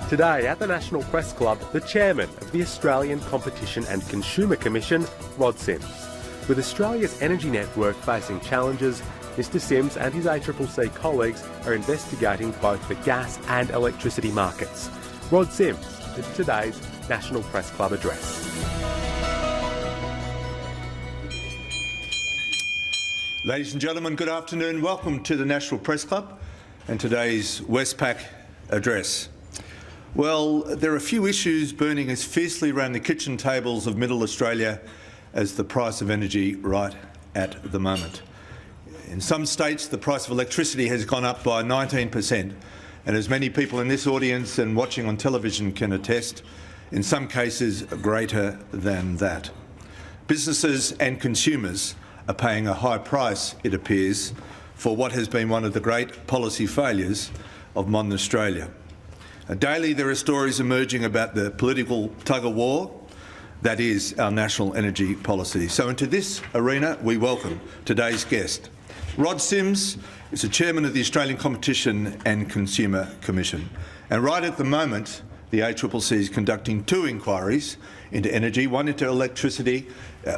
Today at the National Press Club, the chairman of the Australian Competition and Consumer Commission, Rod Sims. With Australia's energy network facing challenges, Mr Sims and his ACCC colleagues are investigating both the gas and electricity markets. Rod Sims did today's National Press Club address. Ladies and gentlemen, good afternoon. Welcome to the National Press Club and today's Westpac address. Well, there are a few issues burning as fiercely around the kitchen tables of Middle Australia as the price of energy right at the moment. In some states, the price of electricity has gone up by 19%, and as many people in this audience and watching on television can attest, in some cases greater than that. Businesses and consumers are paying a high price, it appears, for what has been one of the great policy failures of modern Australia. Daily there are stories emerging about the political tug-of-war that is our national energy policy. So into this arena we welcome today's guest. Rod Sims is the chairman of the Australian Competition and Consumer Commission. And right at the moment the ACCC is conducting two inquiries into energy, one into electricity,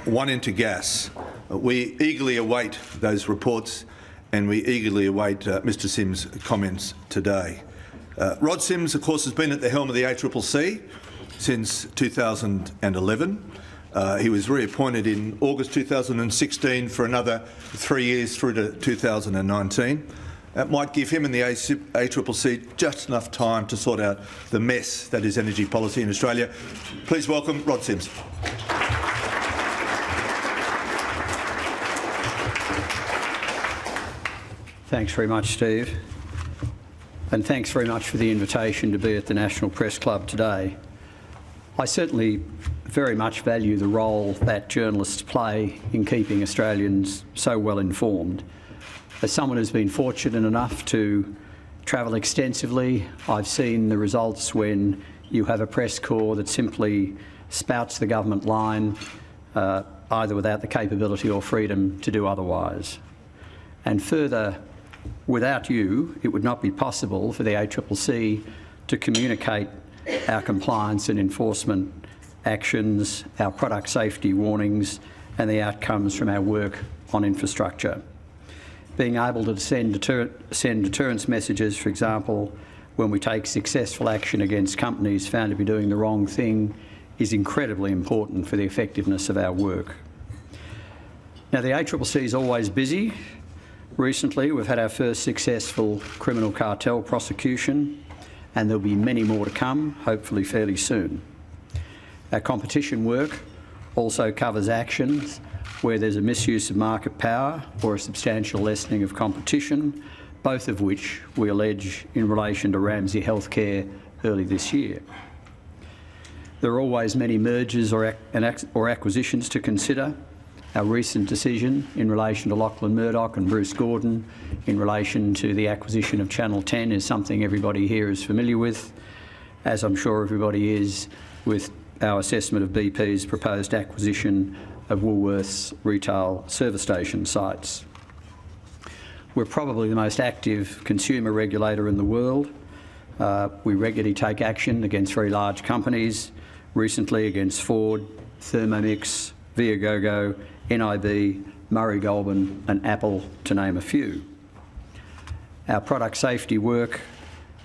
one into gas. We eagerly await those reports and we eagerly await Mr Sims' comments today. Rod Sims, of course, has been at the helm of the ACCC since 2011. He was reappointed in August 2016 for another 3 years through to 2019. That might give him and the ACCC just enough time to sort out the mess that is energy policy in Australia. Please welcome Rod Sims. Thanks very much, Steve. And thanks very much for the invitation to be at the National Press Club today. I certainly very much value the role that journalists play in keeping Australians so well informed. As someone who's been fortunate enough to travel extensively, I've seen the results when you have a press corps that simply spouts the government line, either without the capability or freedom to do otherwise. And further, without you, it would not be possible for the ACCC to communicate our compliance and enforcement actions, our product safety warnings and the outcomes from our work on infrastructure. Being able to send deterrence messages, for example, when we take successful action against companies found to be doing the wrong thing, is incredibly important for the effectiveness of our work. Now, the ACCC is always busy. Recently, we've had our first successful criminal cartel prosecution, and there'll be many more to come, hopefully fairly soon. Our competition work also covers actions where there's a misuse of market power or a substantial lessening of competition, both of which we allege in relation to Ramsay Health Care early this year. There are always many mergers or acquisitions to consider. Our recent decision in relation to Lachlan Murdoch and Bruce Gordon in relation to the acquisition of Channel 10 is something everybody here is familiar with, as I'm sure everybody is with our assessment of BP's proposed acquisition of Woolworths retail service station sites. We're probably the most active consumer regulator in the world. We regularly take action against very large companies, recently against Ford, Thermomix, Viagogo, NIB, Murray Goulburn and Apple, to name a few. Our product safety work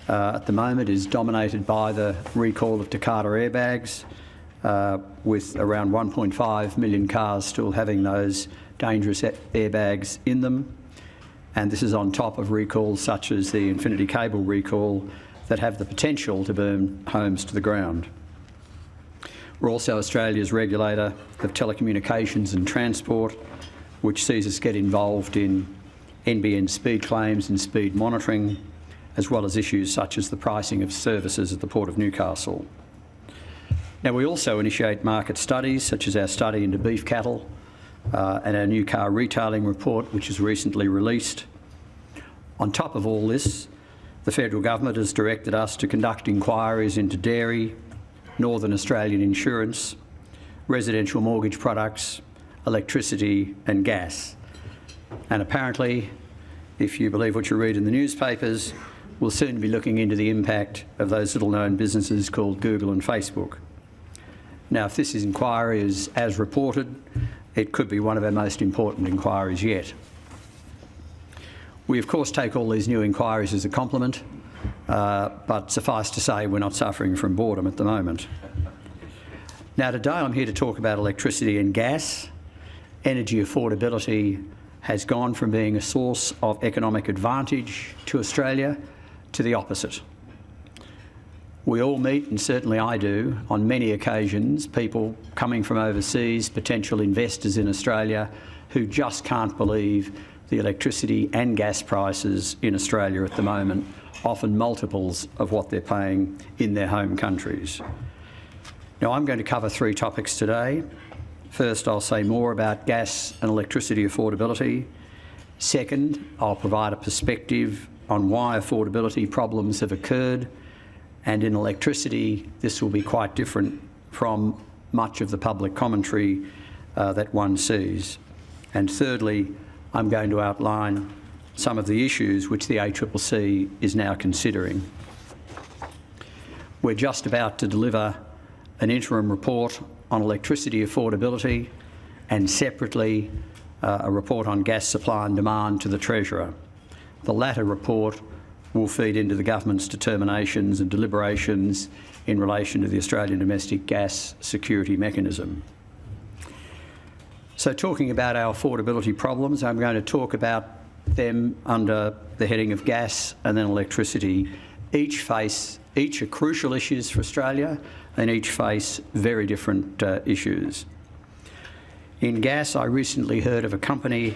at the moment is dominated by the recall of Takata airbags, with around 1.5 million cars still having those dangerous airbags in them. And this is on top of recalls such as the Infinity Cable recall that have the potential to burn homes to the ground. We're also Australia's regulator of telecommunications and transport, which sees us get involved in NBN speed claims and speed monitoring, as well as issues such as the pricing of services at the Port of Newcastle. Now, we also initiate market studies, such as our study into beef cattle and our new car retailing report, which is recently released. On top of all this, the federal government has directed us to conduct inquiries into dairy, Northern Australian insurance, residential mortgage products, electricity and gas. And apparently, if you believe what you read in the newspapers, we'll soon be looking into the impact of those little-known businesses called Google and Facebook. Now, if this inquiry is as reported, it could be one of our most important inquiries yet. We, of course, take all these new inquiries as a compliment, but suffice to say we're not suffering from boredom at the moment. Now, today I'm here to talk about electricity and gas. Energy affordability has gone from being a source of economic advantage to Australia to the opposite. We all meet, and certainly I do, on many occasions, people coming from overseas, potential investors in Australia, who just can't believe the electricity and gas prices in Australia at the moment, often multiples of what they're paying in their home countries. Now, I'm going to cover three topics today. First, I'll say more about gas and electricity affordability. Second, I'll provide a perspective on why affordability problems have occurred. And in electricity, this will be quite different from much of the public commentary that one sees. And thirdly, I'm going to outline some of the issues which the ACCC is now considering. We're just about to deliver an interim report on electricity affordability and separately a report on gas supply and demand to the Treasurer. The latter report will feed into the government's determinations and deliberations in relation to the Australian Domestic Gas Security Mechanism. So, talking about our affordability problems, I'm going to talk about them under the heading of gas and then electricity. Each are crucial issues for Australia, and each face very different issues. In gas, I recently heard of a company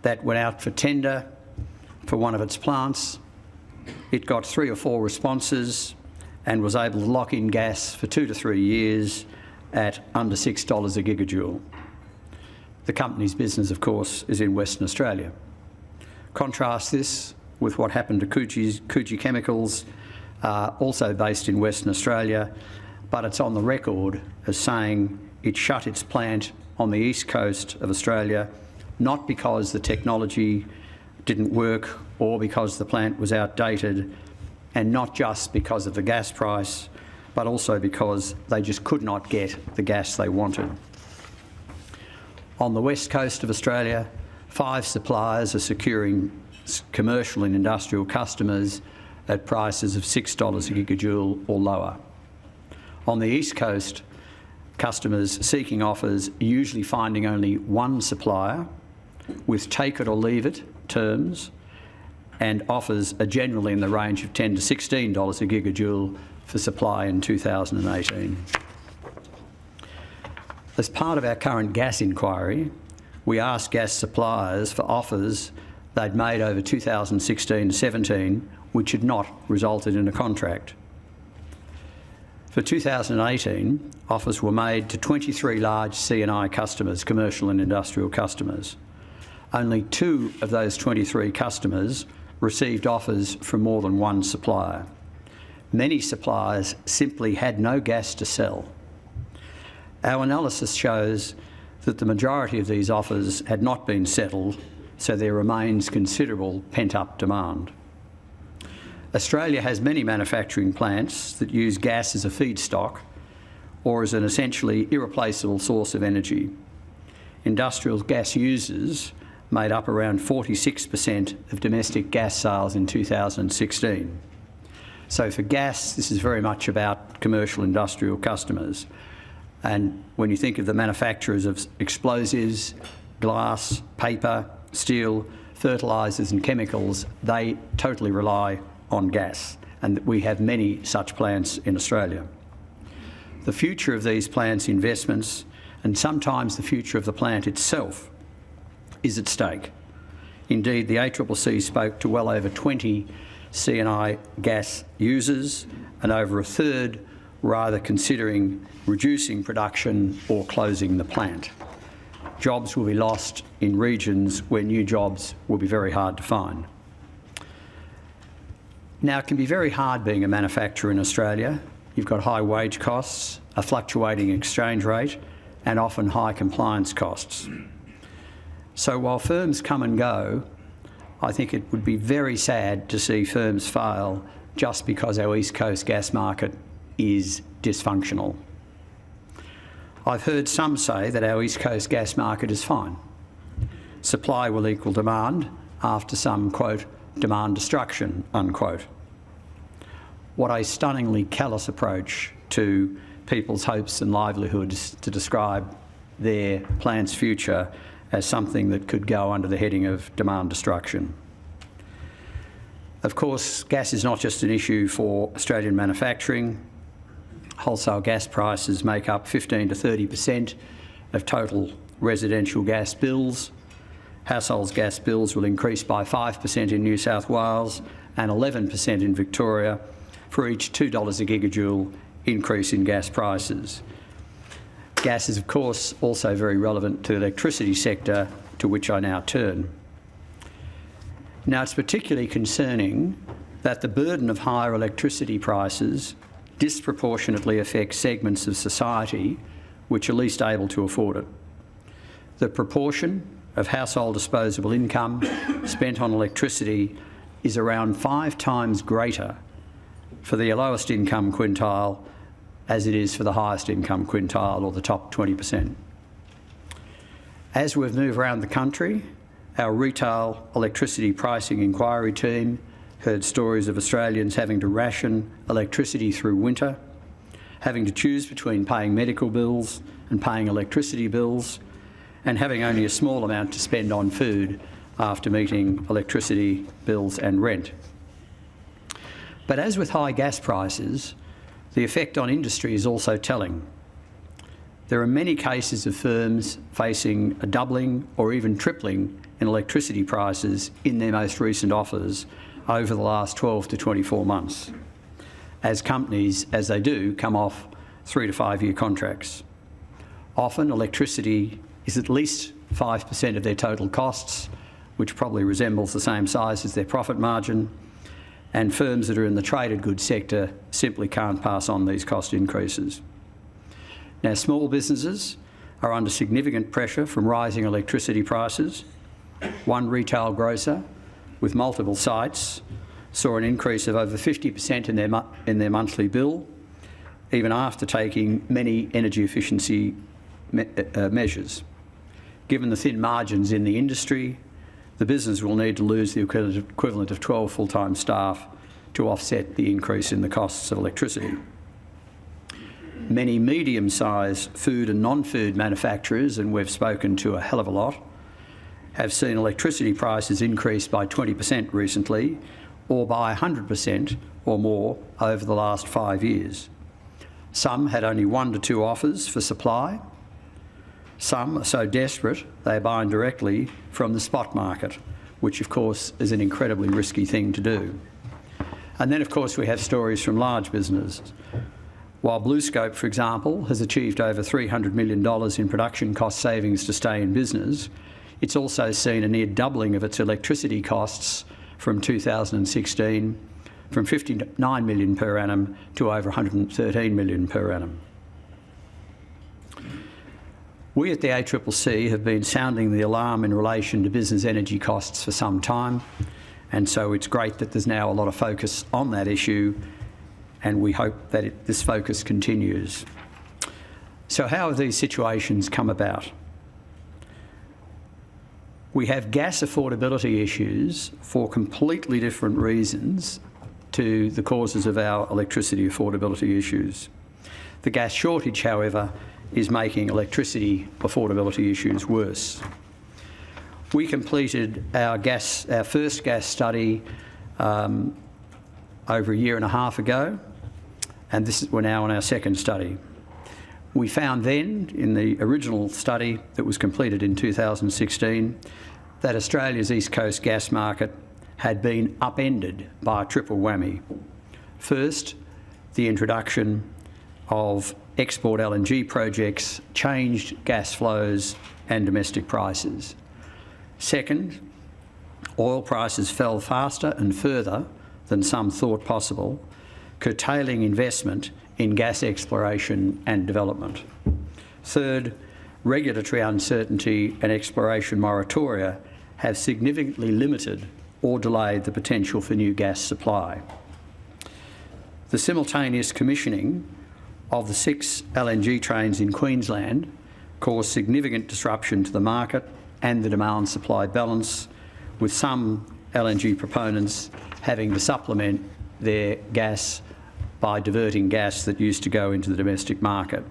that went out for tender for one of its plants. It got 3 or 4 responses and was able to lock in gas for 2 to 3 years at under $6 a gigajoule. The company's business, of course, is in Western Australia. Contrast this with what happened to Coogee Chemicals, also based in Western Australia, but it's on the record as saying it shut its plant on the east coast of Australia, not because the technology didn't work or because the plant was outdated, and not just because of the gas price, but also because they just could not get the gas they wanted. On the west coast of Australia, 5 suppliers are securing commercial and industrial customers at prices of $6 a gigajoule or lower. On the east coast, customers seeking offers usually finding only one supplier with take it or leave it terms, and offers are generally in the range of $10 to $16 a gigajoule for supply in 2018. As part of our current gas inquiry, we asked gas suppliers for offers they'd made over 2016-17 which had not resulted in a contract. For 2018, offers were made to 23 large C&I customers, commercial and industrial customers. Only 2 of those 23 customers received offers from more than one supplier. Many suppliers simply had no gas to sell. Our analysis shows that the majority of these offers had not been settled, so there remains considerable pent-up demand. Australia has many manufacturing plants that use gas as a feedstock or as an essentially irreplaceable source of energy. Industrial gas users made up around 46% of domestic gas sales in 2016. So for gas, this is very much about commercial industrial customers. And when you think of the manufacturers of explosives, glass, paper, steel, fertilisers and chemicals, they totally rely on gas, and we have many such plants in Australia. The future of these plants' investments, and sometimes the future of the plant itself, is at stake. Indeed, the ACCC spoke to well over 20 C&I gas users, and over a third were either considering reducing production or closing the plant. Jobs will be lost in regions where new jobs will be very hard to find. Now, it can be very hard being a manufacturer in Australia. You've got high wage costs, a fluctuating exchange rate, and often high compliance costs. So while firms come and go, I think it would be very sad to see firms fail just because our East Coast gas market is dysfunctional. I've heard some say that our East Coast gas market is fine. Supply will equal demand after some, quote, demand destruction, unquote. What a stunningly callous approach to people's hopes and livelihoods to describe their plant's future as something that could go under the heading of demand destruction. Of course, gas is not just an issue for Australian manufacturing. Wholesale gas prices make up 15 to 30% of total residential gas bills. Households' gas bills will increase by 5% in New South Wales and 11% in Victoria for each $2 a gigajoule increase in gas prices. Gas is, of course, also very relevant to the electricity sector, to which I now turn. Now, it's particularly concerning that the burden of higher electricity prices disproportionately affects segments of society which are least able to afford it. The proportion of household disposable income spent on electricity is around 5 times greater for the lowest income quintile as it is for the highest income quintile, or the top 20%. As we've moved around the country, our retail electricity pricing inquiry team heard stories of Australians having to ration electricity through winter, having to choose between paying medical bills and paying electricity bills, and having only a small amount to spend on food after meeting electricity bills and rent. But as with high gas prices, the effect on industry is also telling. There are many cases of firms facing a doubling or even tripling in electricity prices in their most recent offers over the last 12 to 24 months, as companies, as they do, come off 3 to 5 year contracts. Often electricity is at least 5% of their total costs, which probably resembles the same size as their profit margin, and firms that are in the traded goods sector simply can't pass on these cost increases. Now, small businesses are under significant pressure from rising electricity prices. One retail grocer with multiple sites saw an increase of over 50% in their monthly bill, even after taking many energy efficiency measures. Given the thin margins in the industry, the business will need to lose the equivalent of 12 full-time staff to offset the increase in the costs of electricity. Many medium-sized food and non-food manufacturers, and we've spoken to a hell of a lot, have seen electricity prices increase by 20% recently, or by 100% or more over the last 5 years. Some had only 1 to 2 offers for supply. Some are so desperate they are buying directly from the spot market, which of course is an incredibly risky thing to do. And then of course we have stories from large businesses. While BlueScope, for example, has achieved over $300 million in production cost savings to stay in business, it's also seen a near doubling of its electricity costs from 2016, from $59 million per annum to over $113 million per annum. We at the ACCC have been sounding the alarm in relation to business energy costs for some time, and so it's great that there's now a lot of focus on that issue, and we hope that this focus continues. So how have these situations come about? We have gas affordability issues for completely different reasons to the causes of our electricity affordability issues. The gas shortage, however, is making electricity affordability issues worse. We completed our first gas study over a year and a half ago, and we're now on our second study. We found then, in the original study that was completed in 2016, that Australia's East Coast gas market had been upended by a triple whammy. First, the introduction of export LNG projects changed gas flows and domestic prices. Second, oil prices fell faster and further than some thought possible, curtailing investment in gas exploration and development. Third, regulatory uncertainty and exploration moratoria have significantly limited or delay the potential for new gas supply. The simultaneous commissioning of the 6 LNG trains in Queensland caused significant disruption to the market and the demand-supply balance, with some LNG proponents having to supplement their gas by diverting gas that used to go into the domestic market.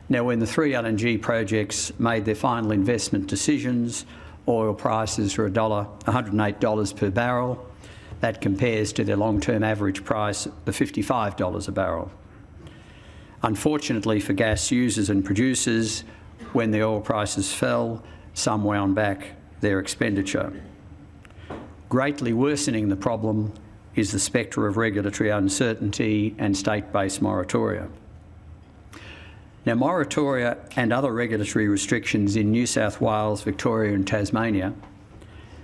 Now, when the 3 LNG projects made their final investment decisions, oil prices were $108 per barrel. That compares to their long-term average price of $55 a barrel. Unfortunately for gas users and producers, when the oil prices fell, some wound back their expenditure. Greatly worsening the problem is the spectre of regulatory uncertainty and state-based moratoria. Now, moratoria and other regulatory restrictions in New South Wales, Victoria and Tasmania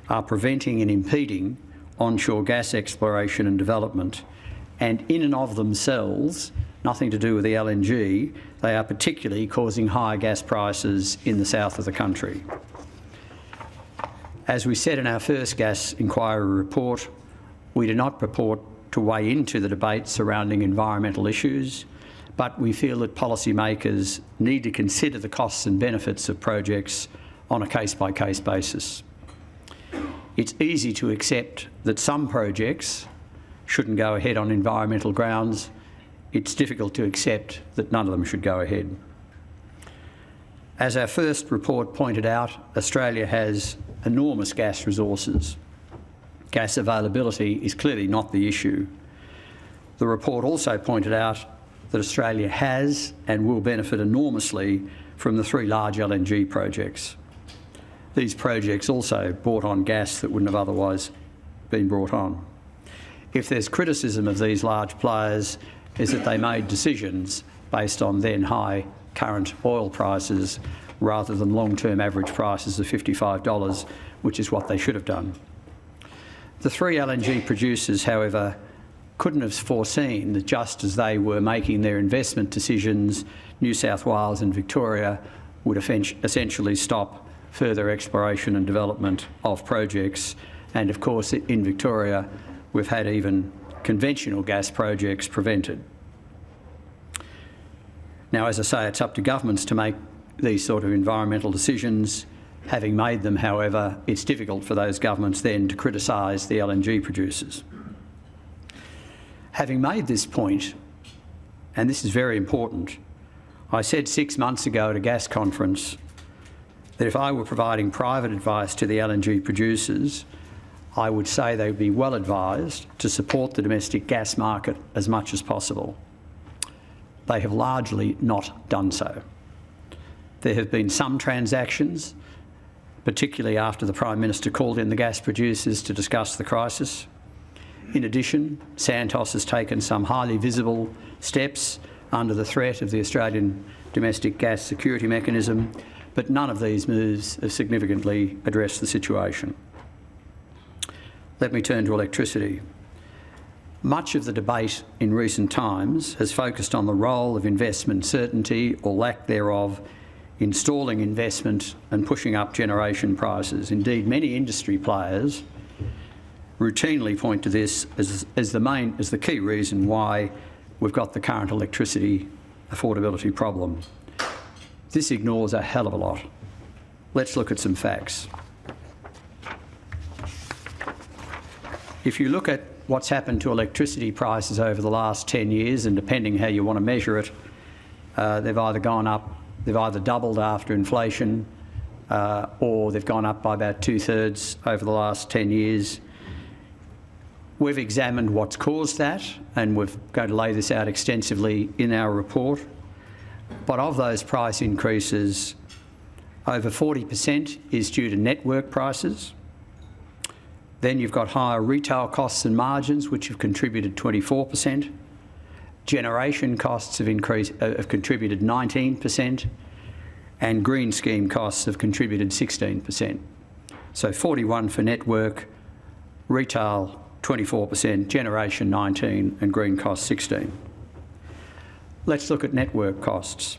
are preventing and impeding onshore gas exploration and development, and in and of themselves, nothing to do with the LNG, they are particularly causing higher gas prices in the south of the country. As we said in our first gas inquiry report, we do not purport to weigh into the debate surrounding environmental issues, but we feel that policymakers need to consider the costs and benefits of projects on a case-by-case basis. It's easy to accept that some projects shouldn't go ahead on environmental grounds. It's difficult to accept that none of them should go ahead. As our first report pointed out, Australia has enormous gas resources. Gas availability is clearly not the issue. The report also pointed out that Australia has and will benefit enormously from the 3 large LNG projects. These projects also brought on gas that wouldn't have otherwise been brought on. If there's criticism of these large players, is that they made decisions based on then high current oil prices rather than long-term average prices of $55, which is what they should have done. The 3 LNG producers, however, couldn't have foreseen that just as they were making their investment decisions, New South Wales and Victoria would essentially stop further exploration and development of projects. And of course, in Victoria, we've had even conventional gas projects prevented. Now, as I say, it's up to governments to make these sort of environmental decisions. Having made them, however, it's difficult for those governments then to criticise the LNG producers. Having made this point, and this is very important, I said 6 months ago at a gas conference that if I were providing private advice to the LNG producers, I would say they would be well advised to support the domestic gas market as much as possible. They have largely not done so. There have been some transactions, particularly after the Prime Minister called in the gas producers to discuss the crisis. In addition, Santos has taken some highly visible steps under the threat of the Australian Domestic Gas Security Mechanism, but none of these moves have significantly addressed the situation. Let me turn to electricity. Much of the debate in recent times has focused on the role of investment certainty, or lack thereof, in stalling investment and pushing up generation prices. Indeed, many industry players routinely point to this as the key reason why we've got the current electricity affordability problem. This ignores a hell of a lot. Let's look at some facts. If you look at what's happened to electricity prices over the last 10 years, and depending how you want to measure it, they've either gone up, they've either doubled after inflation, or they've gone up by about 2/3 over the last 10 years. We've examined what's caused that, and we're going to lay this out extensively in our report. But of those price increases, over 40% is due to network prices. Then you've got higher retail costs and margins, which have contributed 24%. Generation costs have contributed 19%, and green scheme costs have contributed 16%. So 41% for network, retail 24%, generation 19%, and green costs 16%. Let's look at network costs.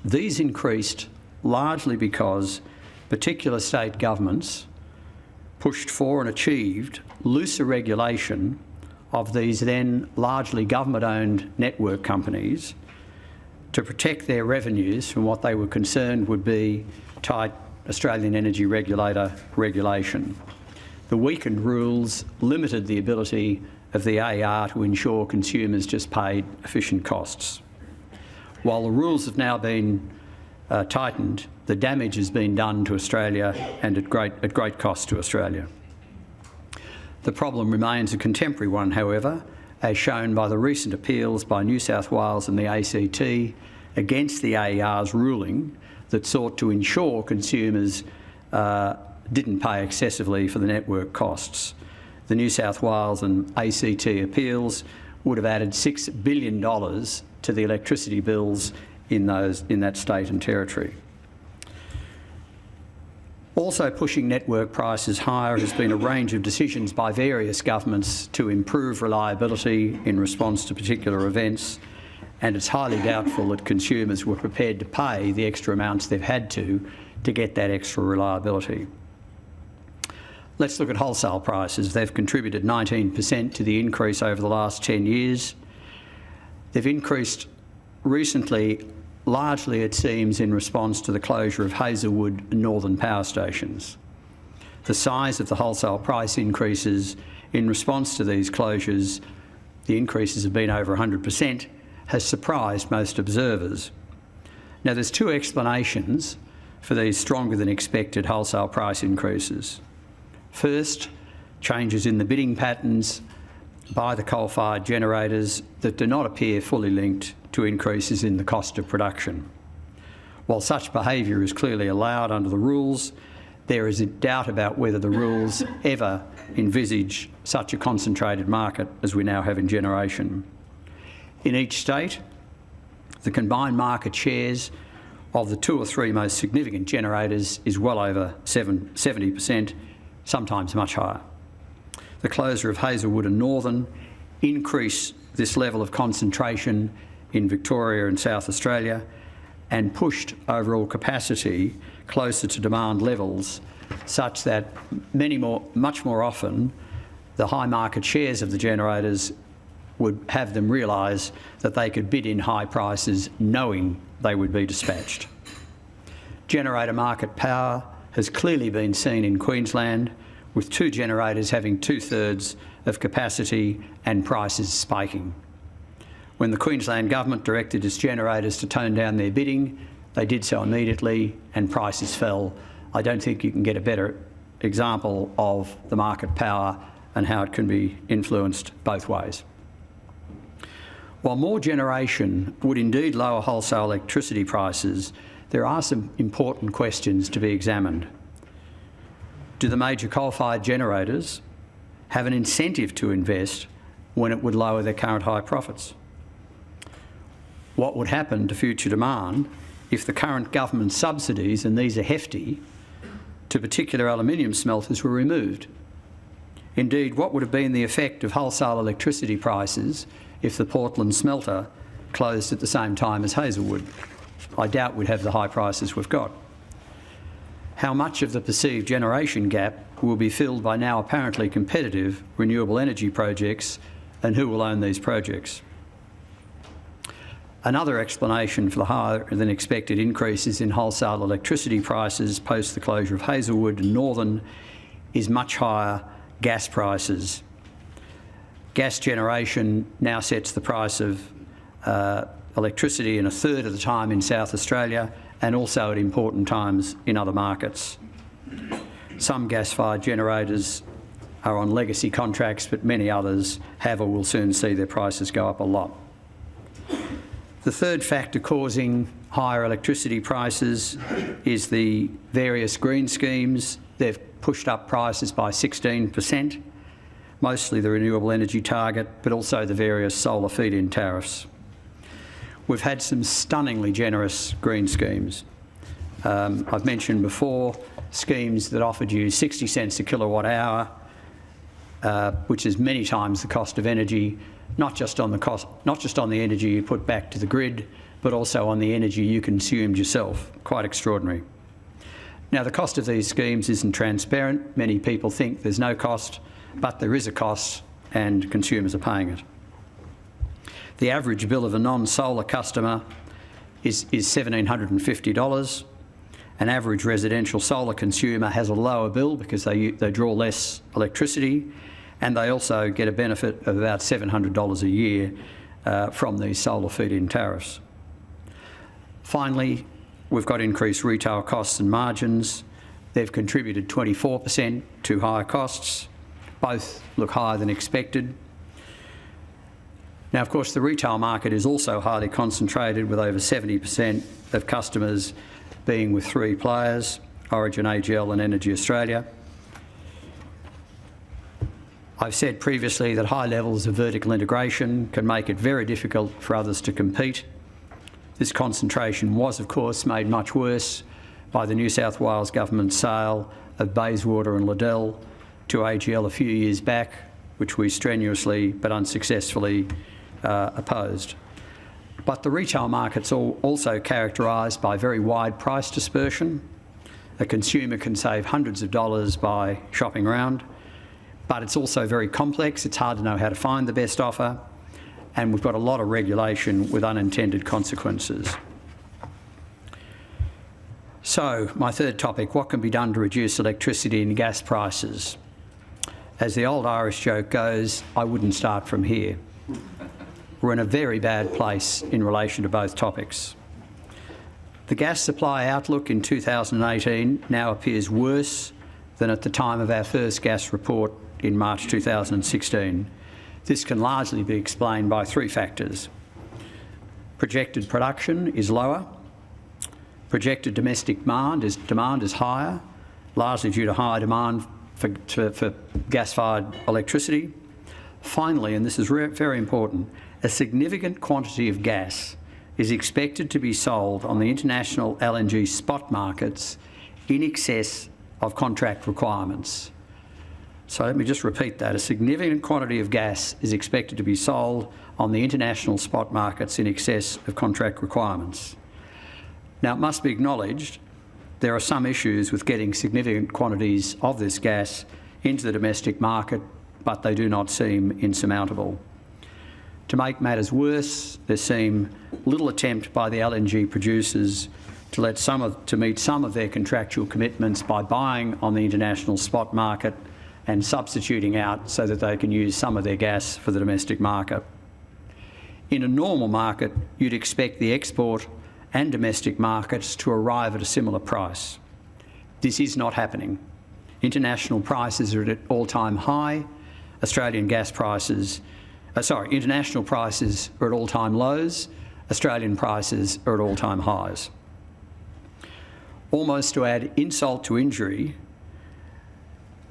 These increased largely because particular state governments pushed for and achieved looser regulation of these then largely government-owned network companies to protect their revenues from what they were concerned would be tight Australian Energy Regulator regulation. The weakened rules limited the ability of the AER to ensure consumers just paid efficient costs. While the rules have now been tightened, the damage has been done to Australia and at great cost to Australia. The problem remains a contemporary one, however, as shown by the recent appeals by New South Wales and the ACT against the AER's ruling that sought to ensure consumers didn't pay excessively for the network costs. The New South Wales and ACT appeals would have added $6 billion to the electricity bills in that state and territory. Also pushing network prices higher has been a range of decisions by various governments to improve reliability in response to particular events, and it's highly doubtful that consumers were prepared to pay the extra amounts they've had to get that extra reliability. Let's look at wholesale prices. They've contributed 19% to the increase over the last 10 years. They've increased recently, largely it seems in response to the closure of Hazelwood and Northern power stations. The size of the wholesale price increases in response to these closures, the increases have been over 100%, has surprised most observers. Now there's two explanations for these stronger than expected wholesale price increases. First, changes in the bidding patterns by the coal-fired generators that do not appear fully linked to increases in the cost of production. While such behaviour is clearly allowed under the rules, there is a doubt about whether the rules ever envisage such a concentrated market as we now have in generation. In each state, the combined market shares of the two or three most significant generators is well over 70%, sometimes much higher. The closure of Hazelwood and Northern increased this level of concentration in Victoria and South Australia and pushed overall capacity closer to demand levels such that much more often the high market shares of the generators would have them realise that they could bid in high prices knowing they would be dispatched. Generator market power has clearly been seen in Queensland, with two generators having 2/3 of capacity and prices spiking. When the Queensland Government directed its generators to tone down their bidding, they did so immediately and prices fell. I don't think you can get a better example of the market power and how it can be influenced both ways. While more generation would indeed lower wholesale electricity prices, there are some important questions to be examined. Do the major coal-fired generators have an incentive to invest when it would lower their current high profits? What would happen to future demand if the current government subsidies, and these are hefty, to particular aluminium smelters were removed? Indeed, what would have been the effect of wholesale electricity prices if the Portland smelter closed at the same time as Hazelwood? I doubt we'd have the high prices we've got. How much of the perceived generation gap will be filled by now apparently competitive renewable energy projects, and who will own these projects? Another explanation for the higher than expected increases in wholesale electricity prices post the closure of Hazelwood and Northern is much higher gas prices. Gas generation now sets the price of electricity in 1/3 of the time in South Australia and also at important times in other markets. Some gas-fired generators are on legacy contracts, but many others have or will soon see their prices go up a lot. The third factor causing higher electricity prices is the various green schemes. They've pushed up prices by 16%, mostly the renewable energy target, but also the various solar feed-in tariffs. We've had some stunningly generous green schemes. I've mentioned before schemes that offered you 60 cents a kilowatt hour, which is many times the cost of energy, not just on the energy you put back to the grid, but also on the energy you consumed yourself. Quite extraordinary. Now, the cost of these schemes isn't transparent. Many people think there's no cost, but there is a cost and consumers are paying it. The average bill of a non-solar customer is $1,750. An average residential solar consumer has a lower bill because they draw less electricity, and they also get a benefit of about $700 a year from these solar feed-in tariffs. Finally, we've got increased retail costs and margins. They've contributed 24% to higher costs. Both look higher than expected. Now, of course, the retail market is also highly concentrated, with over 70% of customers being with three players: Origin, AGL and Energy Australia. I've said previously that high levels of vertical integration can make it very difficult for others to compete. This concentration was, of course, made much worse by the New South Wales government's sale of Bayswater and Liddell to AGL a few years back, which we strenuously but unsuccessfully opposed. But the retail market's also characterised by very wide price dispersion. A consumer can save hundreds of dollars by shopping around, but it's also very complex. It's hard to know how to find the best offer, and we've got a lot of regulation with unintended consequences. So, my third topic: what can be done to reduce electricity and gas prices? As the old Irish joke goes, I wouldn't start from here. We're in a very bad place in relation to both topics. The gas supply outlook in 2018 now appears worse than at the time of our first gas report in March 2016. This can largely be explained by three factors. Projected production is lower. Projected domestic demand is higher, largely due to higher demand for gas-fired electricity. Finally, and this is very important, a significant quantity of gas is expected to be sold on the international LNG spot markets in excess of contract requirements. So let me just repeat that. A significant quantity of gas is expected to be sold on the international spot markets in excess of contract requirements. Now, it must be acknowledged there are some issues with getting significant quantities of this gas into the domestic market, but they do not seem insurmountable. To make matters worse, there seems little attempt by the LNG producers to meet some of their contractual commitments by buying on the international spot market and substituting out so that they can use some of their gas for the domestic market. In a normal market, you'd expect the export and domestic markets to arrive at a similar price. This is not happening. International prices are at all-time high. International prices are at all-time lows. Australian prices are at all-time highs. Almost to add insult to injury,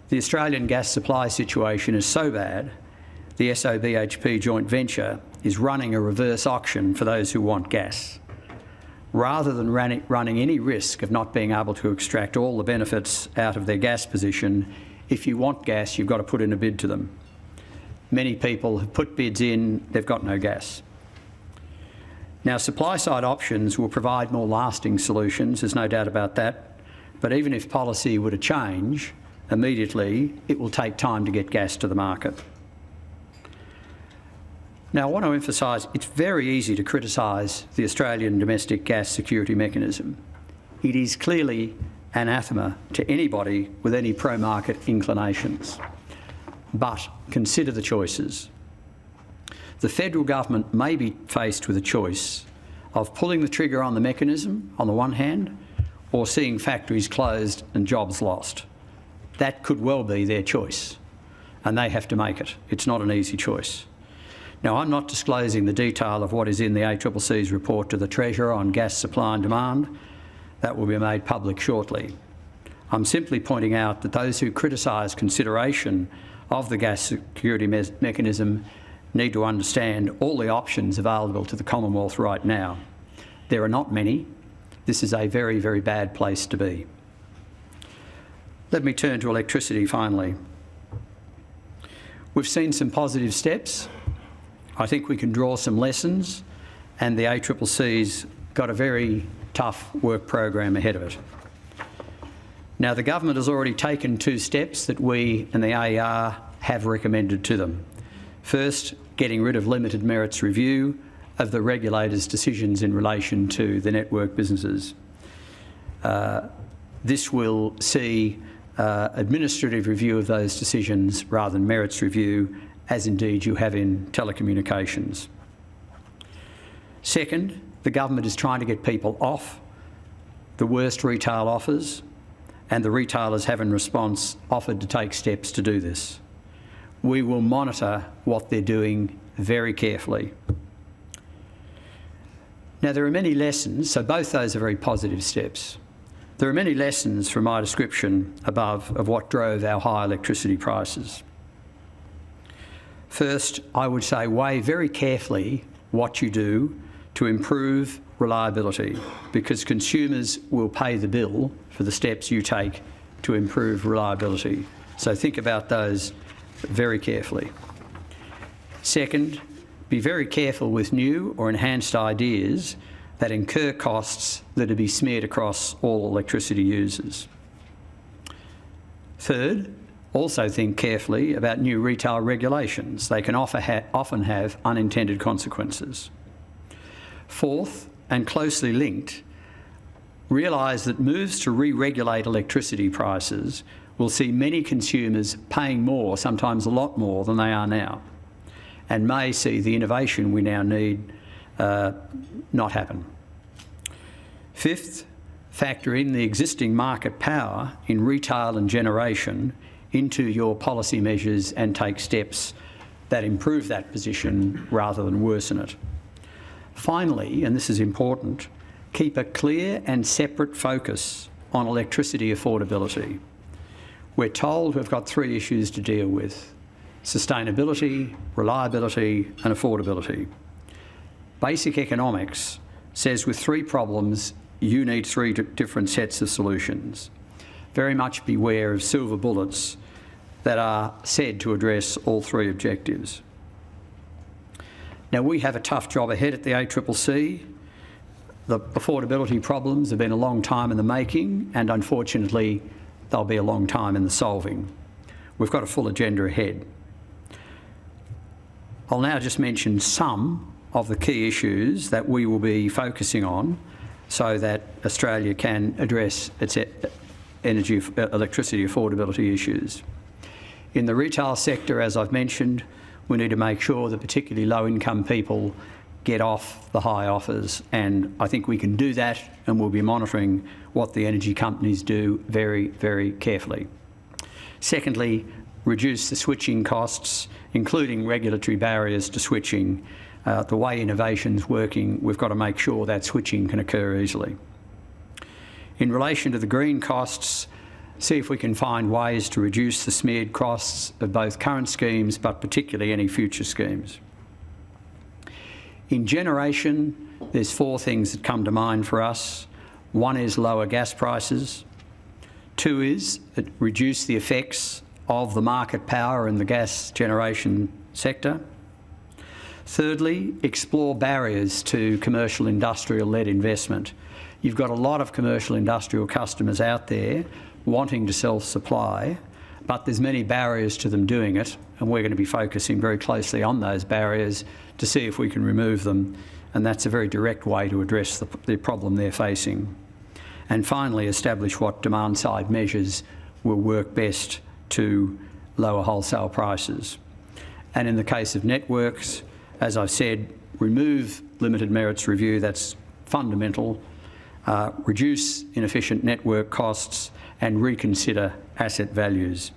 the Australian gas supply situation is so bad, the SO-BHP joint venture is running a reverse auction for those who want gas. Rather than running any risk of not being able to extract all the benefits out of their gas position, if you want gas, you've got to put in a bid to them. Many people have put bids in, they've got no gas. Now, supply-side options will provide more lasting solutions, there's no doubt about that, but even if policy were to change immediately, it will take time to get gas to the market. Now, I want to emphasise it's very easy to criticise the Australian domestic gas security mechanism. It is clearly anathema to anybody with any pro-market inclinations. But consider the choices. The federal government may be faced with a choice of pulling the trigger on the mechanism on the one hand, or seeing factories closed and jobs lost. That could well be their choice, and they have to make it. It's not an easy choice. Now, I'm not disclosing the detail of what is in the ACCC's report to the Treasurer on gas supply and demand. That will be made public shortly. I'm simply pointing out that those who criticise consideration of the gas security mechanism need to understand all the options available to the Commonwealth right now. There are not many. This is a very, very bad place to be. Let me turn to electricity finally. We've seen some positive steps. I think we can draw some lessons, and the ACCC's got a very tough work program ahead of it. Now, the government has already taken 2 steps that we and the AER have recommended to them. First, getting rid of limited merits review of the regulator's decisions in relation to the network businesses. This will see administrative review of those decisions rather than merits review, as indeed you have in telecommunications. Second, the government is trying to get people off the worst retail offers, and the retailers have in response offered to take steps to do this. We will monitor what they're doing very carefully. Now, there are many lessons, so both those are very positive steps. There are many lessons from my description above of what drove our high electricity prices. First, I would say weigh very carefully what you do to improve reliability, because consumers will pay the bill for the steps you take to improve reliability. So think about those very carefully. Second, be very careful with new or enhanced ideas that incur costs that are to be smeared across all electricity users. Third, also think carefully about new retail regulations. They can often have unintended consequences. Fourth, and closely linked, realise that moves to re-regulate electricity prices will see many consumers paying more, sometimes a lot more than they are now, and may see the innovation we now need not happen. Fifth, factor in the existing market power in retail and generation into your policy measures and take steps that improve that position rather than worsen it. Finally, and this is important, keep a clear and separate focus on electricity affordability. We're told we've got 3 issues to deal with: sustainability, reliability and affordability. Basic economics says with 3 problems you need 3 different sets of solutions. Very much beware of silver bullets that are said to address all 3 objectives. Now, we have a tough job ahead at the ACCC. The affordability problems have been a long time in the making, and unfortunately they'll be a long time in the solving. We've got a full agenda ahead. I'll now just mention some of the key issues that we will be focusing on so that Australia can address its electricity affordability issues. In the retail sector, as I've mentioned, we need to make sure that particularly low-income people get off the high offers, and I think we can do that, and we'll be monitoring what the energy companies do very, very carefully. Secondly, reduce the switching costs, including regulatory barriers to switching. The way innovation's working, we've got to make sure that switching can occur easily. In relation to the green costs, see if we can find ways to reduce the smeared costs of both current schemes, but particularly any future schemes. In generation, there's 4 things that come to mind for us. 1 is lower gas prices. 2 is reduce the effects of the market power in the gas generation sector. Thirdly, explore barriers to commercial industrial-led investment. You've got a lot of commercial industrial customers out there wanting to self-supply, but there's many barriers to them doing it, and we're going to be focusing very closely on those barriers to see if we can remove them, and that's a very direct way to address the problem they're facing. And finally, establish what demand-side measures will work best to lower wholesale prices. And in the case of networks, as I've said, remove limited merits review, that's fundamental, reduce inefficient network costs, and reconsider asset values.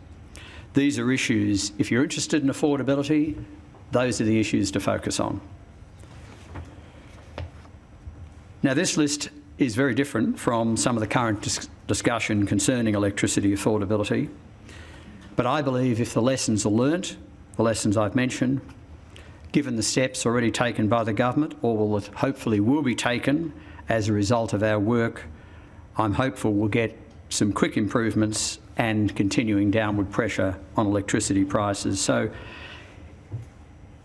These are issues, if you're interested in affordability, those are the issues to focus on. Now, this list is very different from some of the current discussion concerning electricity affordability, but I believe if the lessons are learnt, the lessons I've mentioned, given the steps already taken by the government, or will hopefully will be taken as a result of our work, I'm hopeful we'll get some quick improvements and continuing downward pressure on electricity prices. So,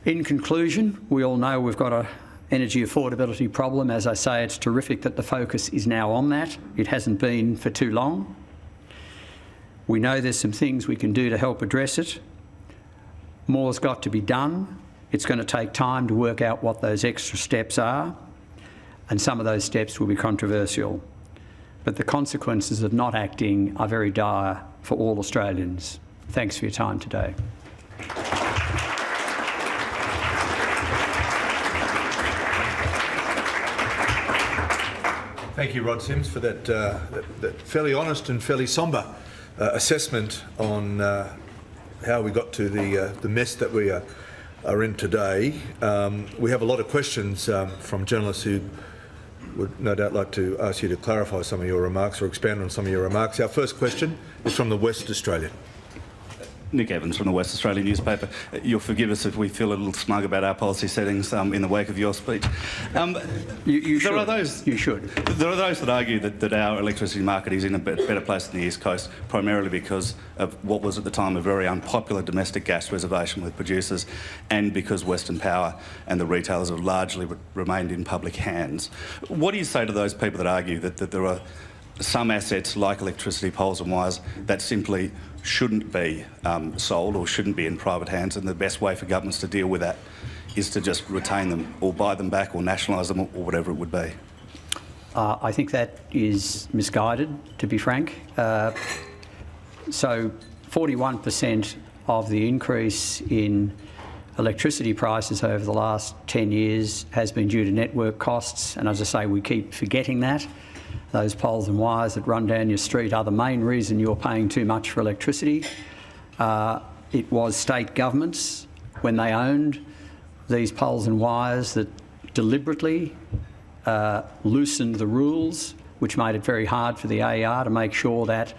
in conclusion, we all know we've got an energy affordability problem. As I say, it's terrific that the focus is now on that. It hasn't been for too long. We know there's some things we can do to help address it. More's got to be done. It's going to take time to work out what those extra steps are, and some of those steps will be controversial. But the consequences of not acting are very dire for all Australians. Thanks for your time today. Thank you, Rod Sims, for that fairly honest and fairly sombre assessment on how we got to the mess that we are in today. We have a lot of questions from journalists who would no doubt like to ask you to clarify some of your remarks or expand on some of your remarks. Our first question is from the West Australian. Nick Evans from the West Australian newspaper. You'll forgive us if we feel a little smug about our policy settings in the wake of your speech. You should. There are those that argue that our electricity market is in a better place than the East Coast, primarily because of what was at the time a very unpopular domestic gas reservation with producers, and because Western Power and the retailers have largely remained in public hands. What do you say to those people that argue that there are some assets like electricity poles and wires that simply shouldn't be sold or shouldn't be in private hands, and the best way for governments to deal with that is to just retain them or buy them back or nationalise them or whatever it would be? I think that is misguided, to be frank. So 41% of the increase in electricity prices over the last 10 years has been due to network costs, and as I say, we keep forgetting that. Those poles and wires that run down your street are the main reason you're paying too much for electricity. It was state governments, when they owned these poles and wires, that deliberately loosened the rules, which made it very hard for the AER to make sure that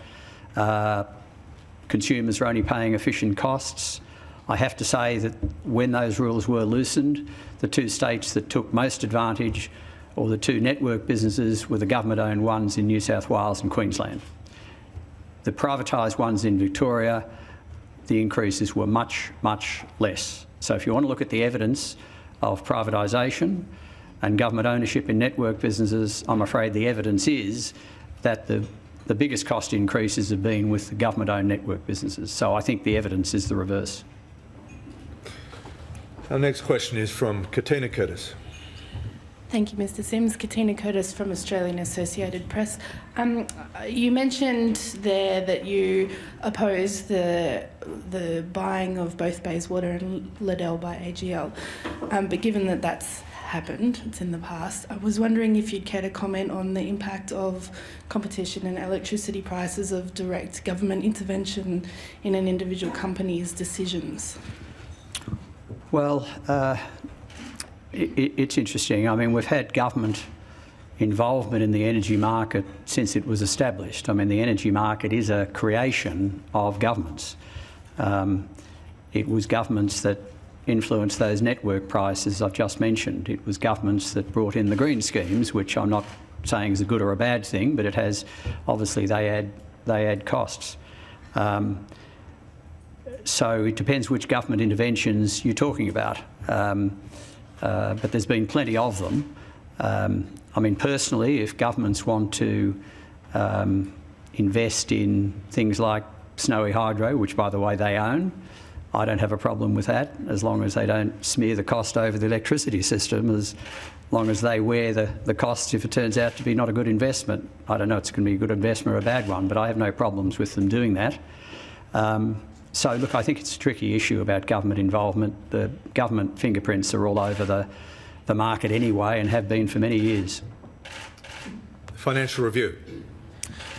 consumers are only paying efficient costs. I have to say that when those rules were loosened, the two states that took most advantage, or the two network businesses, were the government-owned ones in New South Wales and Queensland. The privatised ones in Victoria, the increases were much, much less. So if you want to look at the evidence of privatisation and government ownership in network businesses, I'm afraid the evidence is that the biggest cost increases have been with the government-owned network businesses. So I think the evidence is the reverse. Our next question is from Katina Curtis. Thank you, Mr Sims. Katina Curtis from Australian Associated Press. You mentioned there that you oppose the buying of both Bayswater and Liddell by AGL, but given that that's happened, it's in the past, I was wondering if you'd care to comment on the impact of competition and electricity prices of direct government intervention in an individual company's decisions. Well, it's interesting. I mean, we've had government involvement in the energy market since it was established. I mean, the energy market is a creation of governments. It was governments that influenced those network prices I've just mentioned. It was governments that brought in the green schemes, which I'm not saying is a good or a bad thing, but it has, obviously they add costs. So it depends which government interventions you're talking about. But there's been plenty of them. I mean, personally, if governments want to invest in things like Snowy Hydro, which, by the way, they own, I don't have a problem with that, as long as they don't smear the cost over the electricity system, as long as they wear the costs if it turns out to be not a good investment. I don't know if it's going to be a good investment or a bad one, but I have no problems with them doing that. So, look, I think it's a tricky issue about government involvement. The government fingerprints are all over the market anyway and have been for many years. Financial Review.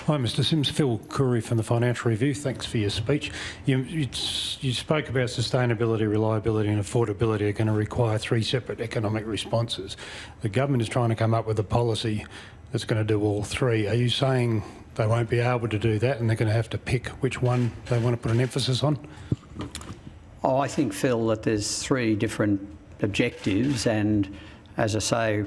Hi, Mr Sims. Phil Curry from the Financial Review. Thanks for your speech. You spoke about sustainability, reliability and affordability are going to require three separate economic responses. The government is trying to come up with a policy that's going to do all three. Are you saying they won't be able to do that and they're going to have to pick which one they want to put an emphasis on? Oh, I think, Phil, that there's three different objectives, and as I say,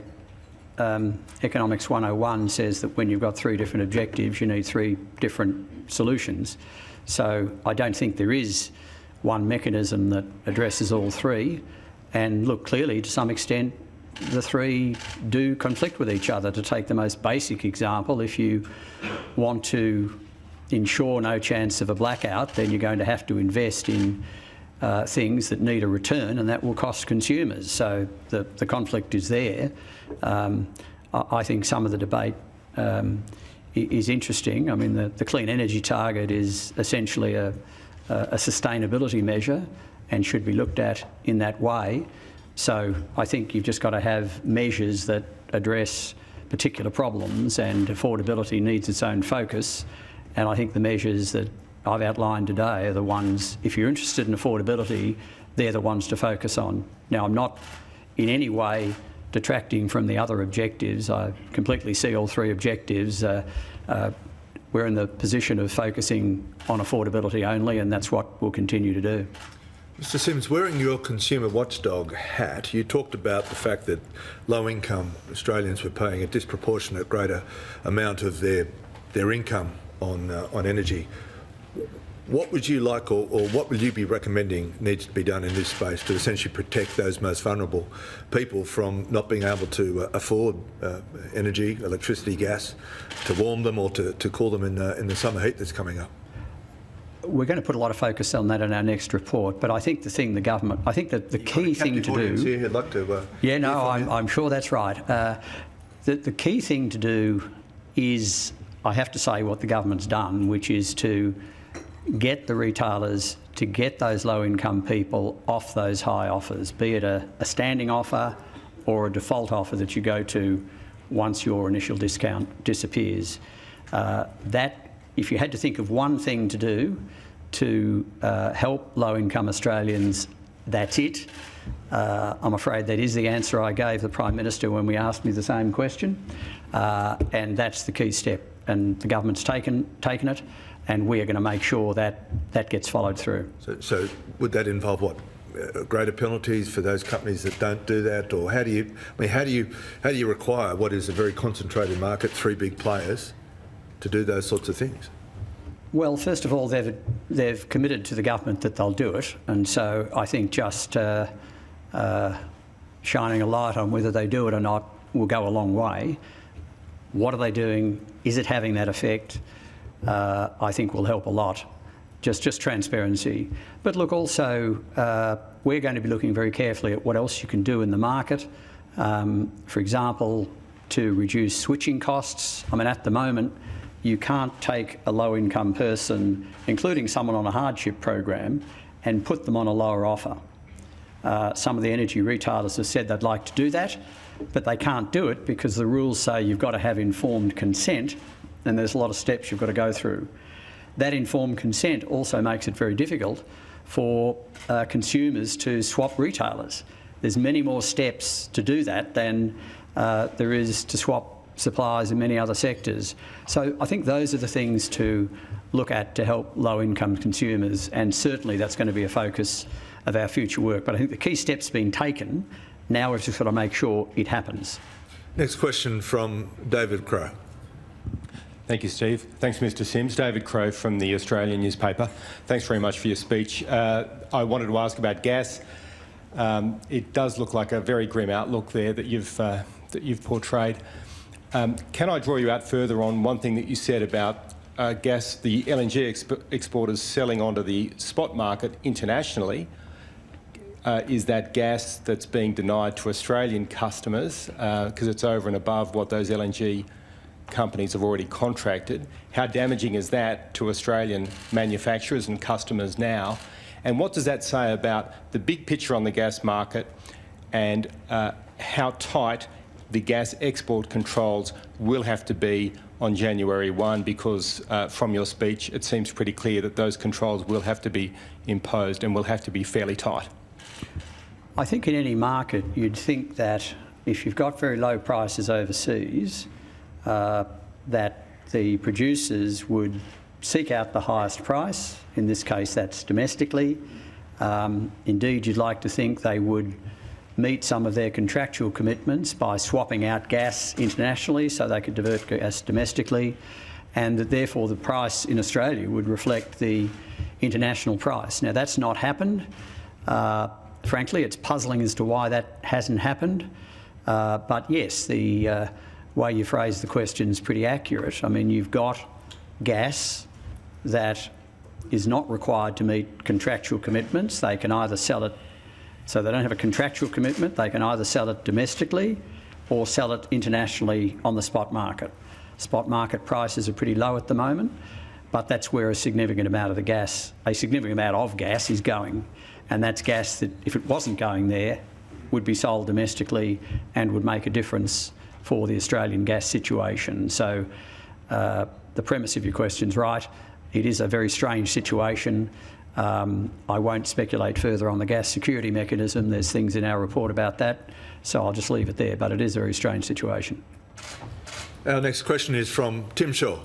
Economics 101 says that when you've got three different objectives, you need three different solutions. So I don't think there is one mechanism that addresses all three. And look, clearly, to some extent, the three do conflict with each other. To take the most basic example, if you want to ensure no chance of a blackout, then you're going to have to invest in things that need a return, and that will cost consumers. So the conflict is there. I think some of the debate is interesting. I mean, the clean energy target is essentially a sustainability measure and should be looked at in that way. So I think you've just got to have measures that address particular problems, and affordability needs its own focus. And I think the measures that I've outlined today are the ones, if you're interested in affordability, they're the ones to focus on. Now, I'm not in any way detracting from the other objectives. I completely see all three objectives. We're in the position of focusing on affordability only, and that's what we'll continue to do. Mr Simms, wearing your consumer watchdog hat, you talked about the fact that low-income Australians were paying a disproportionate greater amount of their income on energy. What would you like, or what would you be recommending needs to be done in this space to essentially protect those most vulnerable people from not being able to afford energy, electricity, gas, to warm them or to cool them in the summer heat that's coming up? We're going to put a lot of focus on that in our next report, but I think the thing the government, I think that the key thing to do... Here who'd like to, yeah, no, I'm sure that's right. The key thing to do is, I have to say what the government's done, which is to get the retailers to get those low-income people off those high offers, be it a standing offer or a default offer that you go to once your initial discount disappears. If you had to think of one thing to do to help low-income Australians, that's it. I'm afraid that is the answer I gave the Prime Minister when we asked me the same question, and that's the key step. And the government's taken it, and we are going to make sure that that gets followed through. So would that involve what? Greater penalties for those companies that don't do that, or how do you require what is a very concentrated market, three big players, to do those sorts of things? Well, first of all, they've committed to the government that they'll do it, and so I think just shining a light on whether they do it or not will go a long way. What are they doing? Is it having that effect? I think will help a lot. Just transparency. But look, also, we're going to be looking very carefully at what else you can do in the market. For example, to reduce switching costs. I mean, at the moment, you can't take a low-income person, including someone on a hardship program, and put them on a lower offer. Some of the energy retailers have said they'd like to do that, but they can't do it because the rules say you've got to have informed consent, and there's a lot of steps you've got to go through. That informed consent also makes it very difficult for consumers to swap retailers. There's many more steps to do that than there is to swap suppliers in many other sectors. So I think those are the things to look at to help low-income consumers, and certainly that's going to be a focus of our future work. But I think the key steps being taken, now we've just got to make sure it happens. Next question from David Crowe. Thank you, Steve. Thanks, Mr Simms. David Crowe from the Australian newspaper. Thanks very much for your speech. I wanted to ask about gas. It does look like a very grim outlook there that you've portrayed. Can I draw you out further on one thing that you said about gas, the LNG exporters selling onto the spot market internationally? Is that gas that's being denied to Australian customers because it's over and above what those LNG companies have already contracted? How damaging is that to Australian manufacturers and customers now? And what does that say about the big picture on the gas market and how tight the gas export controls will have to be on January 1, because from your speech it seems pretty clear that those controls will have to be imposed and will have to be fairly tight. I think in any market you'd think that if you've got very low prices overseas, that the producers would seek out the highest price. In this case, that's domestically. Indeed, you'd like to think they would meet some of their contractual commitments by swapping out gas internationally so they could divert gas domestically, and that therefore the price in Australia would reflect the international price. Now, that's not happened. Frankly, it's puzzling as to why that hasn't happened. But yes, the way you phrase the question is pretty accurate. I mean, you've got gas that is not required to meet contractual commitments. They can either sell it, so they don't have a contractual commitment, they can either sell it domestically or sell it internationally on the spot market. Spot market prices are pretty low at the moment, but that's where a significant amount of gas is going. And that's gas that, if it wasn't going there, would be sold domestically and would make a difference for the Australian gas situation. So the premise of your question's right. It is a very strange situation. I won't speculate further on the gas security mechanism. There's things in our report about that, so I'll just leave it there. But it is a very strange situation. Our next question is from Tim Shaw.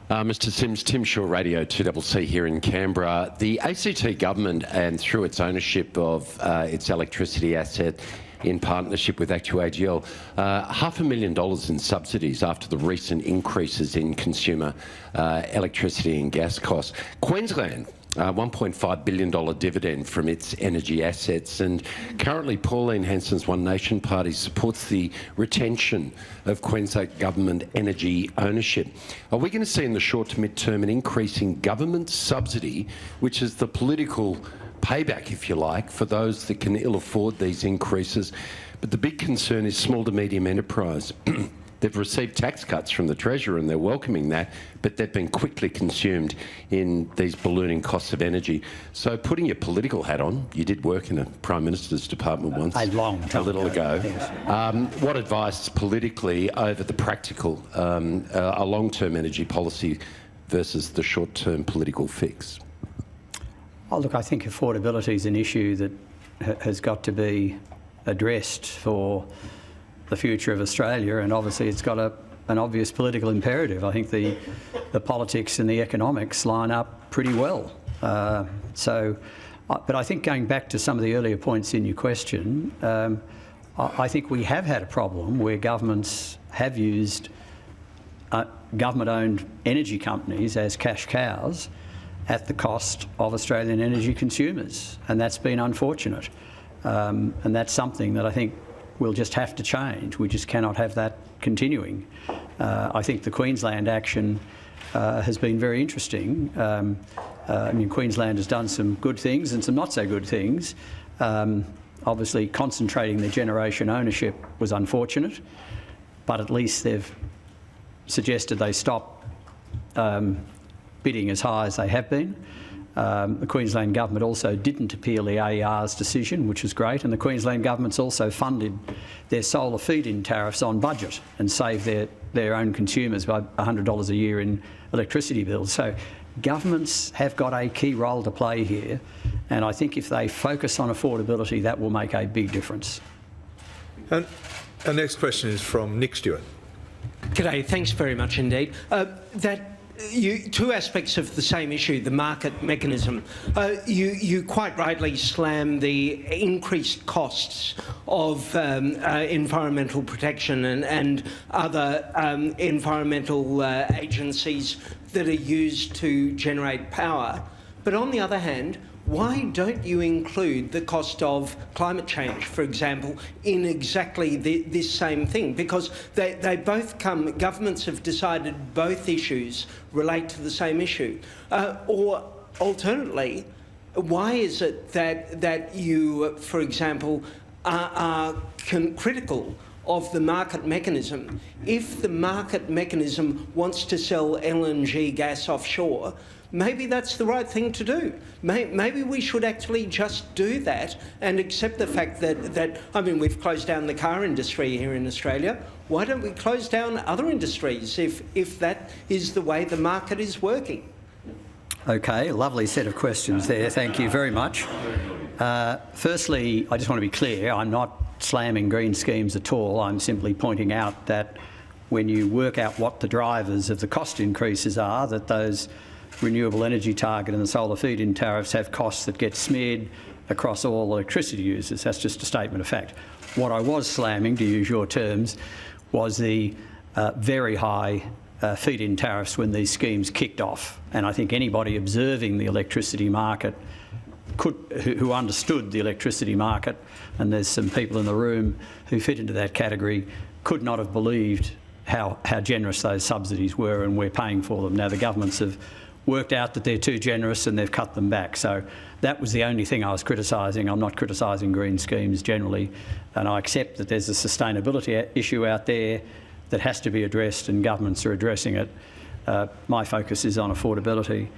Mr Sims, Tim Shaw, Radio 2CC here in Canberra. The ACT government, and through its ownership of its electricity asset in partnership with ActewAGL, $500,000 in subsidies after the recent increases in consumer electricity and gas costs. Queensland, $1.5 billion dividend from its energy assets, and currently Pauline Hanson's One Nation Party supports the retention of Queensland government energy ownership. Are we going to see in the short to mid-term an increase in government subsidy, which is the political payback, if you like, for those that can ill afford these increases? But the big concern is small to medium enterprise. They've received tax cuts from the Treasurer and they're welcoming that, but they've been quickly consumed in these ballooning costs of energy. So putting your political hat on, you did work in a Prime Minister's department once, a little ago. Yes. What advice politically over the practical, a long-term energy policy versus the short-term political fix? Oh, look, I think affordability is an issue that has got to be addressed for the future of Australia, and obviously it's got an obvious political imperative. I think the politics and the economics line up pretty well. But I think going back to some of the earlier points in your question, I think we have had a problem where governments have used government-owned energy companies as cash cows at the cost of Australian energy consumers, and that's been unfortunate. And that's something that I think we'll just have to change. We just cannot have that continuing. I think the Queensland action has been very interesting. I mean, Queensland has done some good things and some not so good things. Obviously, concentrating their generation ownership was unfortunate, but at least they've suggested they stop bidding as high as they have been. The Queensland Government also didn't appeal the AER's decision, which was great, and the Queensland Government's also funded their solar feed-in tariffs on budget and saved their own consumers by $100 a year in electricity bills. So governments have got a key role to play here, and I think if they focus on affordability, that will make a big difference. And our next question is from Nick Stewart. G'day, thanks very much indeed. Two aspects of the same issue, the market mechanism. You quite rightly slam the increased costs of environmental protection and other environmental agencies that are used to generate power. But on the other hand, why don't you include the cost of climate change, for example, in exactly this same thing? Because they both come, governments have decided both issues relate to the same issue. Or alternately, why is it that you, for example, are critical of the market mechanism? If the market mechanism wants to sell LNG gas offshore, maybe that's the right thing to do. Maybe we should actually just do that and accept the fact that I mean, we've closed down the car industry here in Australia. Why don't we close down other industries if that is the way the market is working? Okay, lovely set of questions there. Thank you very much. Firstly, I just want to be clear, I'm not slamming green schemes at all. I'm simply pointing out that when you work out what the drivers of the cost increases are, that those renewable energy target and the solar feed-in tariffs have costs that get smeared across all electricity users. That's just a statement of fact. What I was slamming, to use your terms, was the very high feed-in tariffs when these schemes kicked off. And I think anybody observing the electricity market who understood the electricity market, and there's some people in the room who fit into that category, could not have believed how generous those subsidies were, and we're paying for them. Now, the governments have worked out that they're too generous and they've cut them back. So that was the only thing I was criticising. I'm not criticising green schemes generally, and I accept that there's a sustainability issue out there that has to be addressed, and governments are addressing it. My focus is on affordability.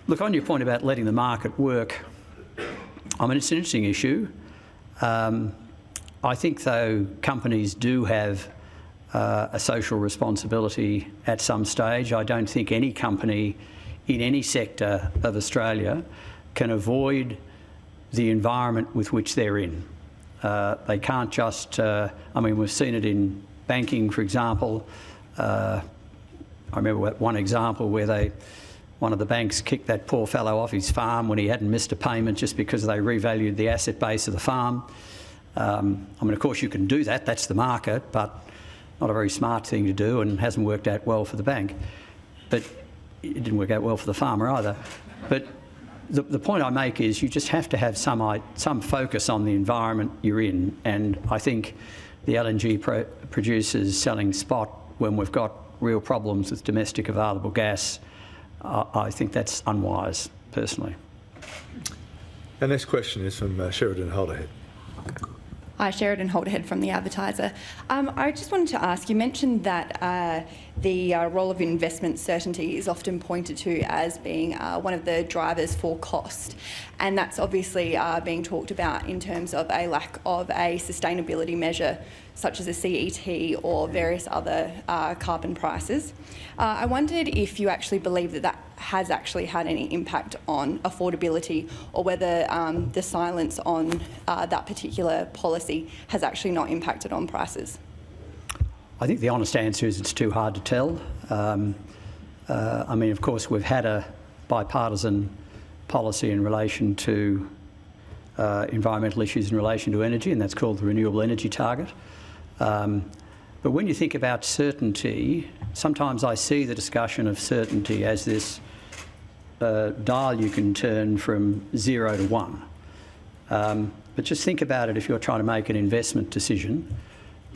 Look, on your point about letting the market work, I mean, it's an interesting issue. I think, though, companies do have a social responsibility at some stage. I don't think any company in any sector of Australia can avoid the environment with which they're in. They can't just, I mean, we've seen it in banking, for example. I remember one example where one of the banks kicked that poor fellow off his farm when he hadn't missed a payment just because they revalued the asset base of the farm. I mean, of course, you can do that, that's the market, but not a very smart thing to do, and hasn't worked out well for the bank. But it didn't work out well for the farmer either. But the point I make is you just have to have some focus on the environment you're in, and I think the LNG producers selling spot when we've got real problems with domestic available gas, I think that's unwise, personally. Our next question is from Sheridan Holderhead. Hi, Sheridan Holderhead from The Advertiser. I just wanted to ask, you mentioned that the role of investment certainty is often pointed to as being one of the drivers for cost, and that's obviously being talked about in terms of a lack of a sustainability measure such as a CET or various other carbon prices. I wondered if you actually believe that that has actually had any impact on affordability, or whether the silence on that particular policy has actually not impacted on prices. I think the honest answer is it's too hard to tell. I mean, of course, we've had a bipartisan policy in relation to environmental issues in relation to energy, and that's called the Renewable Energy Target. But when you think about certainty, sometimes I see the discussion of certainty as this dial you can turn from 0 to 1. But just think about it if you're trying to make an investment decision.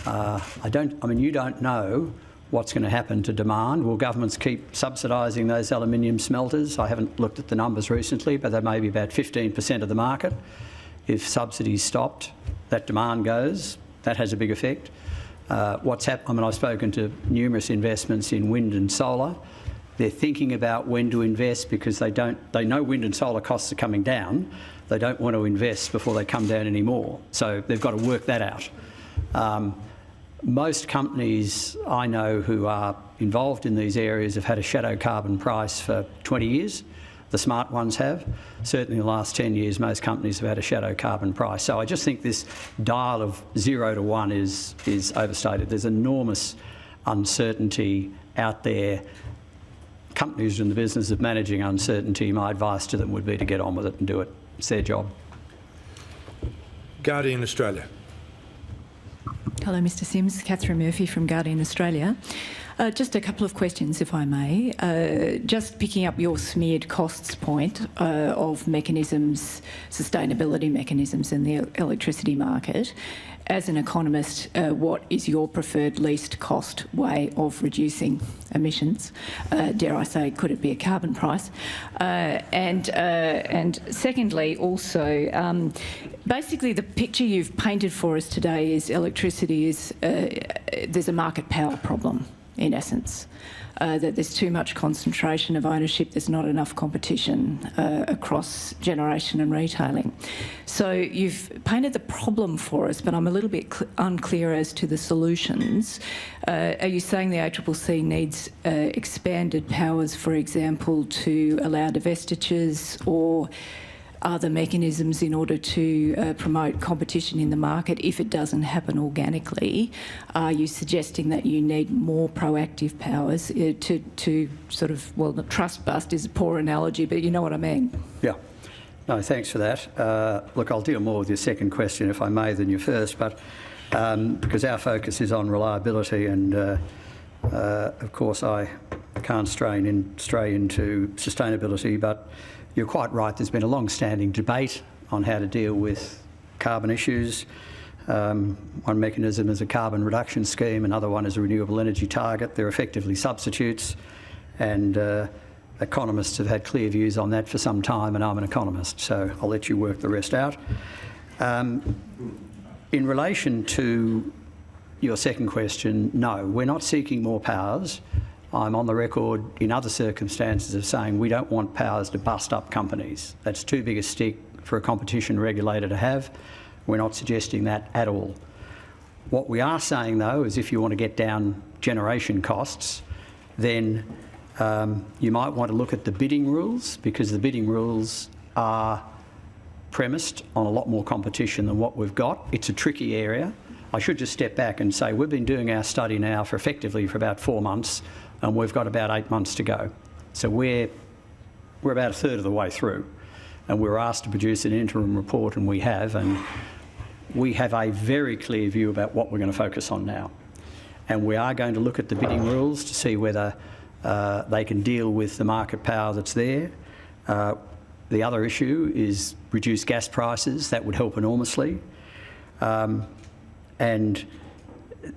You don't know what's going to happen to demand. Will governments keep subsidising those aluminium smelters? I haven't looked at the numbers recently, but they may be about 15% of the market. If subsidies stopped, that demand goes. That has a big effect. I've spoken to numerous investments in wind and solar. They're thinking about when to invest because they know wind and solar costs are coming down. They don't want to invest before they come down anymore. So they've got to work that out. Most companies I know who are involved in these areas have had a shadow carbon price for 20 years. The smart ones have. Certainly in the last 10 years, most companies have had a shadow carbon price. So I just think this dial of 0 to 1 is overstated. There's enormous uncertainty out there. Companies in the business of managing uncertainty, my advice to them would be to get on with it and do it. It's their job. Guardian Australia. Hello, Mr Sims. Catherine Murphy from Guardian Australia. Just a couple of questions, if I may. Just picking up your smeared costs point of mechanisms, sustainability mechanisms in the electricity market. As an economist, what is your preferred least cost way of reducing emissions? Dare I say, could it be a carbon price? And secondly, also, basically the picture you've painted for us today is electricity is, there's a market power problem, in essence. That there's too much concentration of ownership, there's not enough competition across generation and retailing. So you've painted the problem for us, but I'm a little bit unclear as to the solutions. Are you saying the ACCC needs expanded powers, for example, to allow divestitures, or are the mechanisms in order to promote competition in the market if it doesn't happen organically? Are you suggesting that you need more proactive powers to sort of, well, the trust bust is a poor analogy, but you know what I mean? Yeah. No, thanks for that. Look, I'll deal more with your second question, if I may, than your first, but because our focus is on reliability and, of course, I can't stray into sustainability, but you're quite right, there's been a long-standing debate on how to deal with carbon issues. One mechanism is a carbon reduction scheme, another one is a renewable energy target. They're effectively substitutes, and economists have had clear views on that for some time, and I'm an economist, so I'll let you work the rest out. In relation to your second question, no, we're not seeking more powers. I'm on the record in other circumstances of saying we don't want powers to bust up companies. That's too big a stick for a competition regulator to have. We're not suggesting that at all. What we are saying, though, is if you want to get down generation costs, then you might want to look at the bidding rules, because the bidding rules are premised on a lot more competition than what we've got. It's a tricky area. I should just step back and say we've been doing our study now for effectively for about 4 months, and we've got about 8 months to go. So we're about a third of the way through, and we were asked to produce an interim report, and we have a very clear view about what we're going to focus on now. And we are going to look at the bidding rules to see whether they can deal with the market power that's there. The other issue is reduced gas prices. That would help enormously. And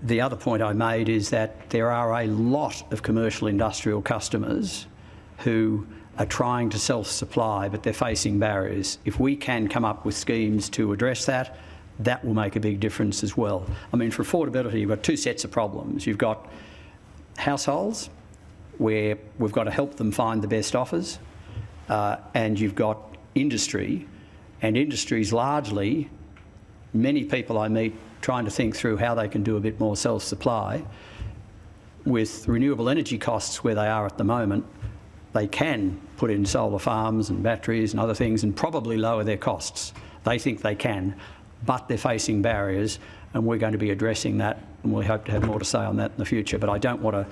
the other point I made is that there are a lot of commercial industrial customers who are trying to self-supply, but they're facing barriers. If we can come up with schemes to address that, that will make a big difference as well. I mean, for affordability, you've got two sets of problems. You've got households, where we've got to help them find the best offers, and you've got industry, and industry's largely, many people I meet trying to think through how they can do a bit more self-supply. With renewable energy costs where they are at the moment, they can put in solar farms and batteries and other things and probably lower their costs. They think they can, but they're facing barriers, and we're going to be addressing that, and we hope to have more to say on that in the future. But I don't want to,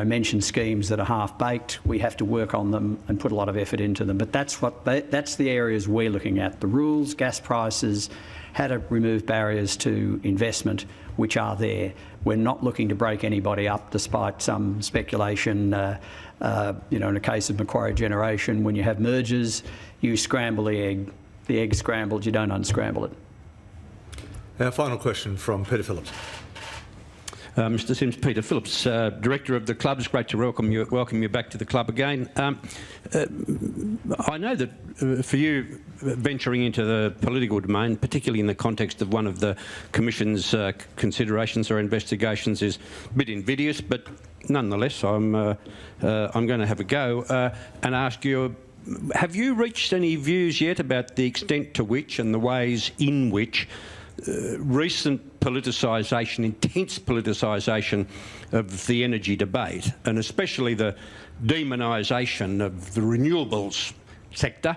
mention schemes that are half-baked. We have to work on them and put a lot of effort into them. But that's the areas we're looking at: the rules, gas prices, how to remove barriers to investment, which are there. We're not looking to break anybody up, despite some speculation. In a case of Macquarie Generation, when you have mergers, you scramble the egg. The egg's scrambled, you don't unscramble it. Our final question from Peter Phillips. Mr Sims, Peter Phillips, Director of the club. It's great to welcome you back to the club again. I know that for you, venturing into the political domain, particularly in the context of one of the Commission's considerations or investigations, is a bit invidious, but nonetheless I'm going to have a go and ask you, have you reached any views yet about the extent to which and the ways in which recent politicisation, intense politicisation of the energy debate, and especially the demonisation of the renewables sector,